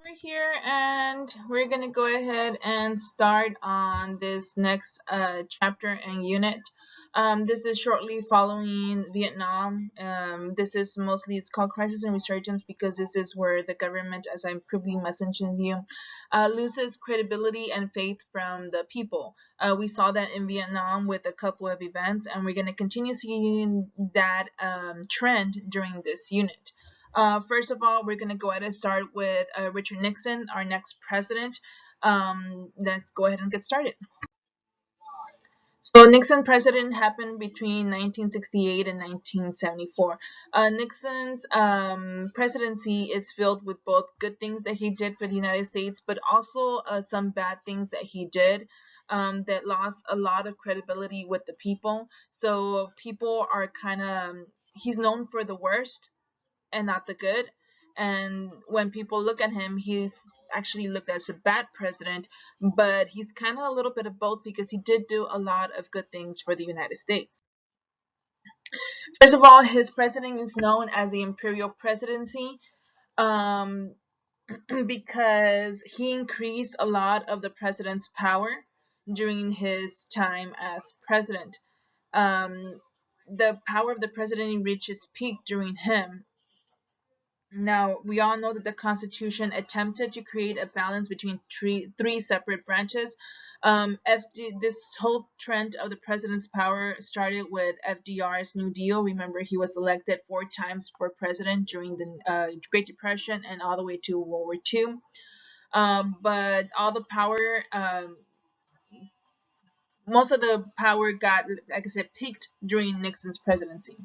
We're here and we're going to go ahead and start on this next chapter and unit. This is shortly following Vietnam. This is mostly, it's called Crisis and Resurgence because this is where the government, as I previously mentioned to you, loses credibility and faith from the people. We saw that in Vietnam with a couple of events, and we're going to continue seeing that trend during this unit. First of all, we're going to go ahead and start with Richard Nixon, our next president. Let's go ahead and get started. So Nixon president happened between 1968 and 1974. Nixon's presidency is filled with both good things that he did for the United States, but also some bad things that he did that lost a lot of credibility with the people. So people are kind of, he's known for the worst and not the good. And when people look at him, he's actually looked as a bad president, but he's kind of a little bit of both because he did do a lot of good things for the United States. First of all, his president is known as the imperial presidency um, because he increased a lot of the president's power during his time as president. Um, the power of the president reached its peak during him. Now, we all know that the Constitution attempted to create a balance between three separate branches. This whole trend of the president's power started with FDR's New Deal. Remember, he was elected 4 times for president during the Great Depression and all the way to World War II. But all the power, most of the power got, like I said, peaked during Nixon's presidency.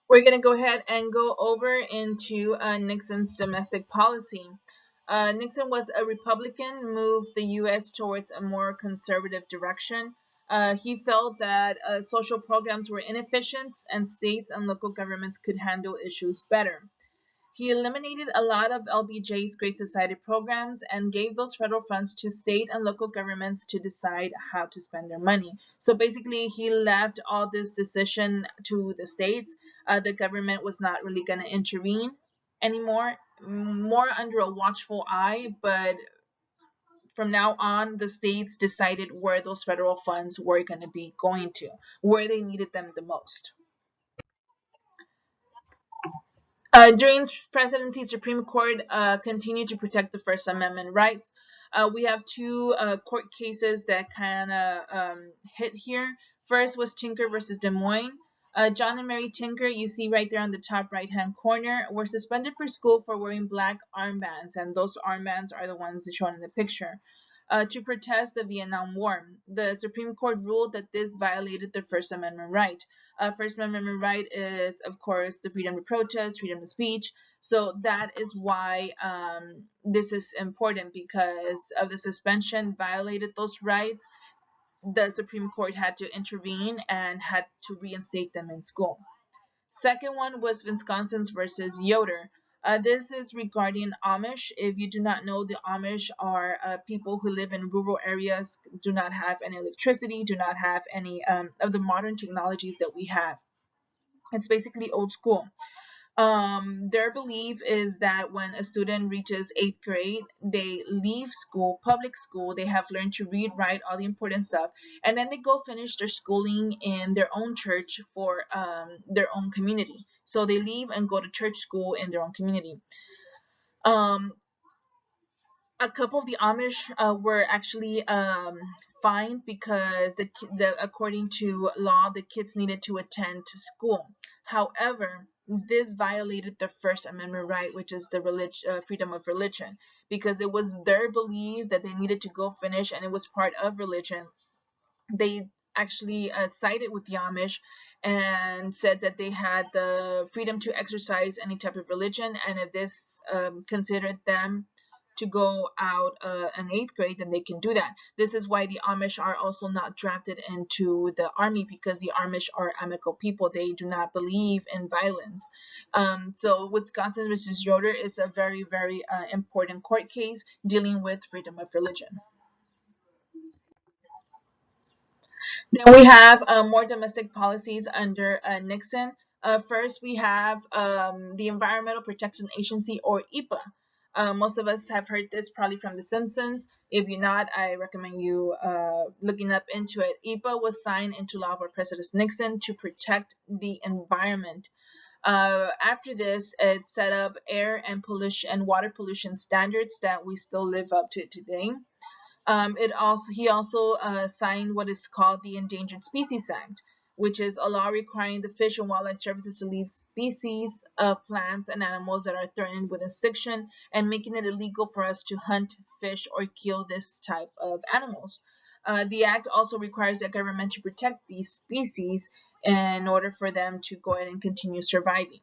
We're going to go ahead and go over into Nixon's domestic policy. Nixon was a Republican, moved the U.S. towards a more conservative direction. He felt that social programs were inefficient and states and local governments could handle issues better. He eliminated a lot of LBJ's Great Society programs and gave those federal funds to state and local governments to decide how to spend their money. So basically, he left all this decision to the states. The government was not really going to intervene anymore, more under a watchful eye, but from now on, the states decided where those federal funds were going to be going to, where they needed them the most. During his presidency, Supreme Court continued to protect the First Amendment rights. We have two court cases that kind of hit here. First was Tinker versus Des Moines. John and Mary Tinker, you see right there on the top right-hand corner, were suspended for school for wearing black armbands, and those armbands are the ones shown in the picture. To protest the Vietnam War. The Supreme Court ruled that this violated the First Amendment right. First Amendment right is, of course, the freedom to protest, freedom of speech. So that is why this is important, because of the suspension violated those rights. The Supreme Court had to intervene and had to reinstate them in school. Second one was Wisconsin's versus Yoder. This is regarding Amish. If you do not know, the Amish are people who live in rural areas, do not have any electricity, do not have any of the modern technologies that we have. It's basically old school. Their belief is that when a student reaches 8th grade, they leave school, public school, they have learned to read, write, all the important stuff, and then they go finish their schooling in their own church for their own community. So they leave and go to church school in their own community. Um, a couple of the Amish were actually fined because according to law, the kids needed to attend to school. However, this violated the First Amendment right, which is the freedom of religion, because it was their belief that they needed to go finish, and it was part of religion. They actually sided with the Amish and said that they had the freedom to exercise any type of religion, and if this considered them to go out in 8th grade, then they can do that. This is why the Amish are also not drafted into the army, because the Amish are amicable people. They do not believe in violence. So Wisconsin versus Yoder is a very, very important court case dealing with freedom of religion. Then we have more domestic policies under Nixon. First, we have the Environmental Protection Agency, or EPA. Most of us have heard this probably from The Simpsons. If you're not, I recommend you looking up into it. EPA was signed into law by President Nixon to protect the environment. After this, it set up air and pollution and water pollution standards that we still live up to today. He also signed what is called the Endangered Species Act, which is a law requiring the Fish and Wildlife Services to leave species of plants and animals that are threatened with extinction and making it illegal for us to hunt, fish, or kill this type of animals. The act also requires the government to protect these species in order for them to go ahead and continue surviving.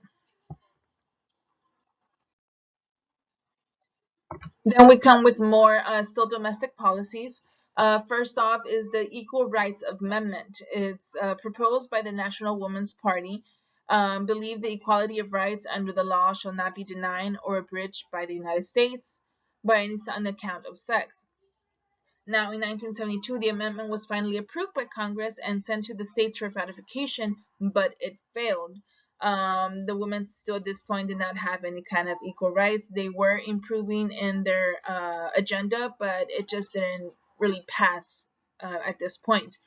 Then we come with more still domestic policies. First off is the Equal Rights Amendment. It's proposed by the National Women's Party. Believe the equality of rights under the law shall not be denied or abridged by the United States by any on account of sex. Now, in 1972, the amendment was finally approved by Congress and sent to the states for ratification, but it failed. The women still at this point did not have any kind of equal rights. They were improving in their agenda, but it just didn't really pass at this point.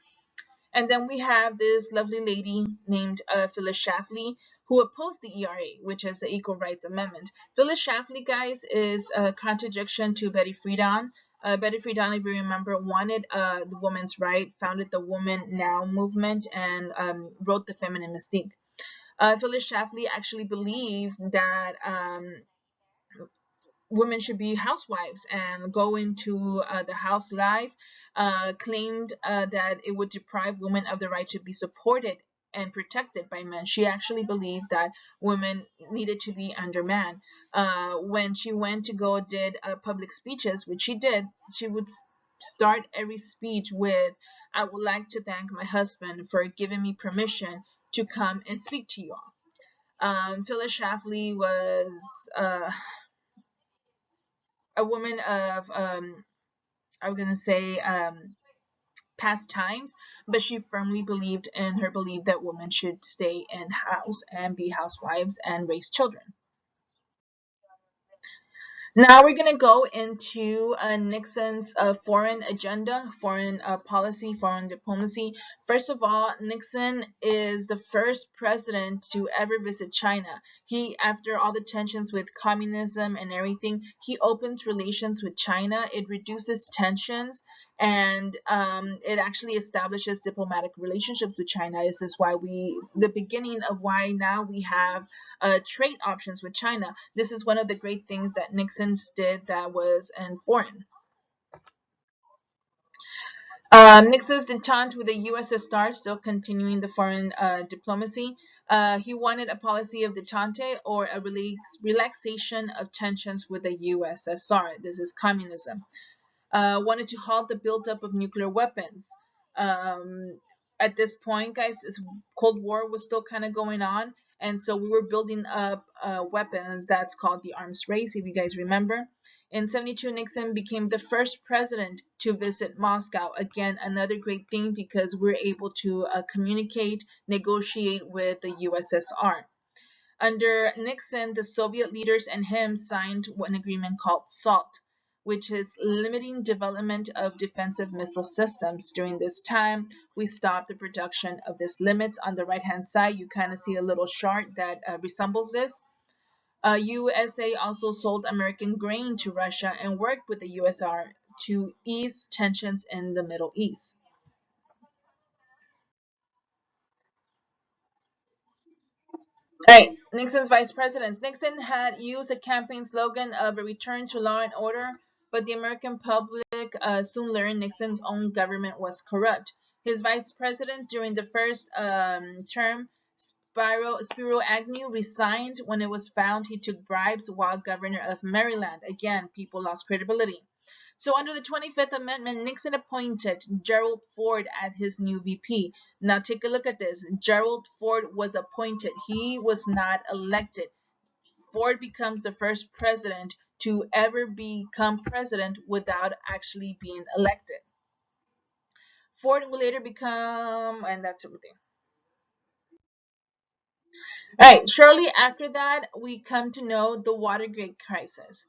And then we have this lovely lady named Phyllis Schlafly who opposed the ERA, which is the Equal Rights Amendment. Phyllis Schlafly, guys, is a contradiction to Betty Friedan. Betty Friedan, if you remember, wanted the woman's right, founded the Woman Now movement, and wrote The Feminine Mystique. Phyllis Schlafly actually believed that women should be housewives and go into the house life, claimed that it would deprive women of the right to be supported and protected by men. She actually believed that women needed to be under man. When she went to go did public speeches, which she did, she would start every speech with, "I would like to thank my husband for giving me permission to come and speak to you all." Phyllis Schlafly was a woman of I'm gonna say past times, but she firmly believed in her belief that women should stay in house and be housewives and raise children. Now we're going to go into Nixon's foreign agenda, foreign policy, foreign diplomacy. First of all, Nixon is the first president to ever visit China. He, after all the tensions with communism and everything, he opens relations with China. It reduces tensions and it actually establishes diplomatic relationships with China. This is why the beginning of why now we have trade options with China. This is one of the great things that Nixon did that was in foreign. Nixon's detente with the USSR, still continuing the foreign diplomacy. He wanted a policy of detente or a relaxation of tensions with the USSR. This is communism. Wanted to halt the buildup of nuclear weapons. Um, at this point, guys, Cold War was still kind of going on, and so we were building up weapons that's called the arms race, if you guys remember. In 72, Nixon became the first president to visit Moscow. Again, another great thing because we're able to communicate, negotiate with the USSR. Under Nixon, the Soviet leaders and him signed an agreement called SALT, which is limiting development of defensive missile systems. During this time, we stopped the production of these limits. On the right-hand side, you kind of see a little chart that resembles this. USA also sold American grain to Russia and worked with the USSR to ease tensions in the Middle East. All right, Nixon's vice presidents. Nixon had used a campaign slogan of a return to law and order, but the American public soon learned Nixon's own government was corrupt. His vice president during the first term, Spiro Agnew, resigned when it was found he took bribes while governor of Maryland. Again, people lost credibility. So under the 25th Amendment, Nixon appointed Gerald Ford as his new VP. Now take a look at this. Gerald Ford was appointed. He was not elected. Ford becomes the first president to ever become president without actually being elected. Ford will later become, and that's everything. All right, shortly after that, we come to know the Watergate crisis.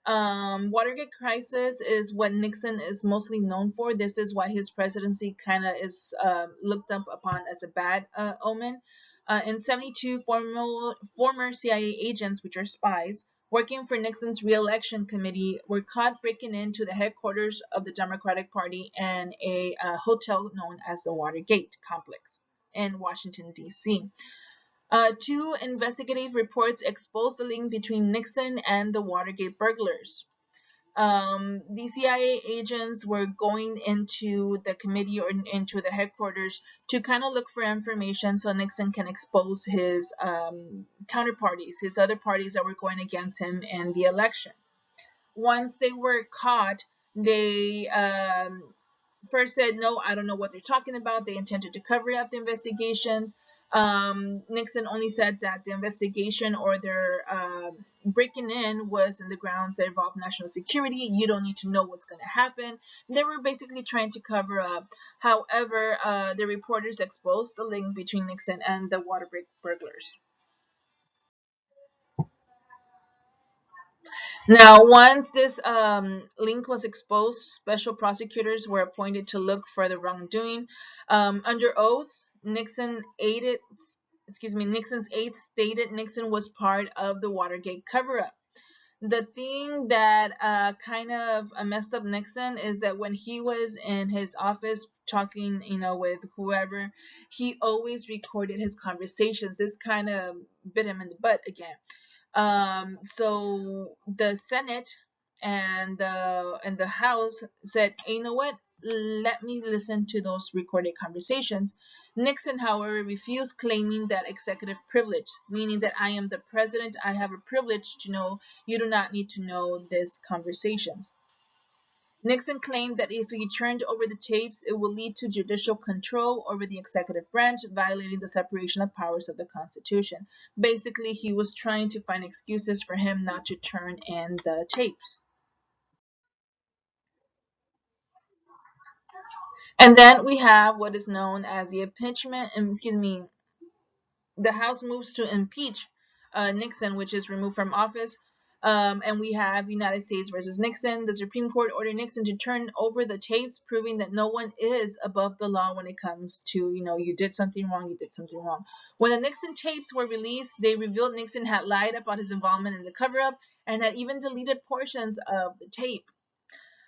Watergate crisis is what Nixon is mostly known for. This is why his presidency kind of is looked up upon as a bad omen. In 72, former CIA agents, which are spies, working for Nixon's re-election committee, were caught breaking into the headquarters of the Democratic Party and a hotel known as the Watergate complex in Washington, D.C. Two investigative reports exposed the link between Nixon and the Watergate burglars. The CIA agents were going into the committee or into the headquarters to kind of look for information so Nixon can expose his counterparties, his other parties that were going against him in the election. Once they were caught, they first said, no, I don't know what they're talking about. They intended to cover up the investigations. Nixon only said that the investigation or their breaking in was in the grounds that involved national security. You don't need to know what's going to happen. They were basically trying to cover up. However, the reporters exposed the link between Nixon and the Watergate burglars. Now, once this link was exposed, special prosecutors were appointed to look for the wrongdoing. Under oath, Nixon's aides stated Nixon was part of the Watergate cover-up. The thing that kind of messed up Nixon is that when he was in his office talking, with whoever, he always recorded his conversations. This kind of bit him in the butt again. So the Senate and the House said, hey, you know what? Let me listen to those recorded conversations. Nixon, however, refused, claiming that executive privilege, meaning that I am the president, I have a privilege to know. You do not need to know these conversations. Nixon claimed that if he turned over the tapes, it would lead to judicial control over the executive branch, violating the separation of powers of the Constitution. Basically, he was trying to find excuses for him not to turn in the tapes. And then we have what is known as the impeachment, the House moves to impeach Nixon, which is removed from office. And we have United States versus Nixon. The Supreme Court ordered Nixon to turn over the tapes, proving that no one is above the law when it comes to, you did something wrong, you did something wrong. When the Nixon tapes were released, they revealed Nixon had lied about his involvement in the cover-up and had even deleted portions of the tape.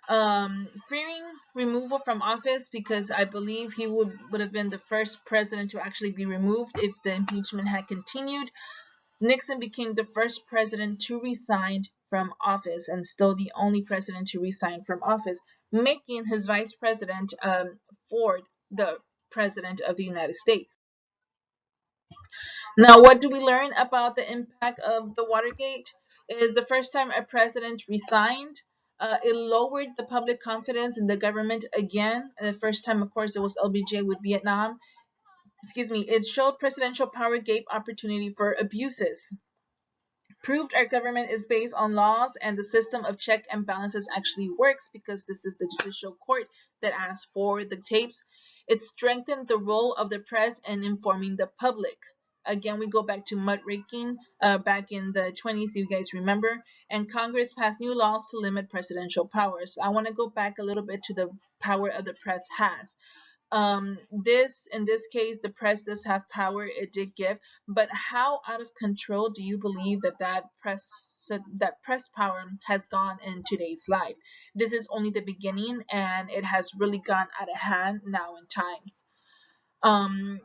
Fearing removal from office, because I believe he would have been the first president to actually be removed if the impeachment had continued. Nixon became the first president to resign from office and still the only president to resign from office, making his vice president Ford the president of the United States. Now, what do we learn about the impact of the Watergate? Is the first time a president resigned, it lowered the public confidence in the government again. The first time, of course, it was LBJ with Vietnam. It showed presidential power gave opportunity for abuses. Proved our government is based on laws and the system of check and balances actually works because this is the judicial court that asks for the tapes. It strengthened the role of the press in informing the public. Again, we go back to muckraking back in the 20s, you guys remember, and Congress passed new laws to limit presidential powers. I want to go back a little bit to the power of the press has. This in this case, the press does have power, it did give, but how out of control do you believe that press power has gone in today's life? This is only the beginning, and it has really gone out of hand now in times. um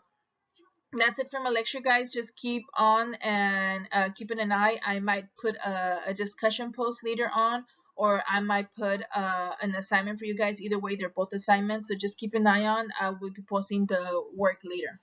that's it for my lecture, guys. Just keep on and keeping an eye. I might put a discussion post later on, or I might put an assignment for you guys. Either way, they're both assignments, so just keep an eye on. I will be posting the work later.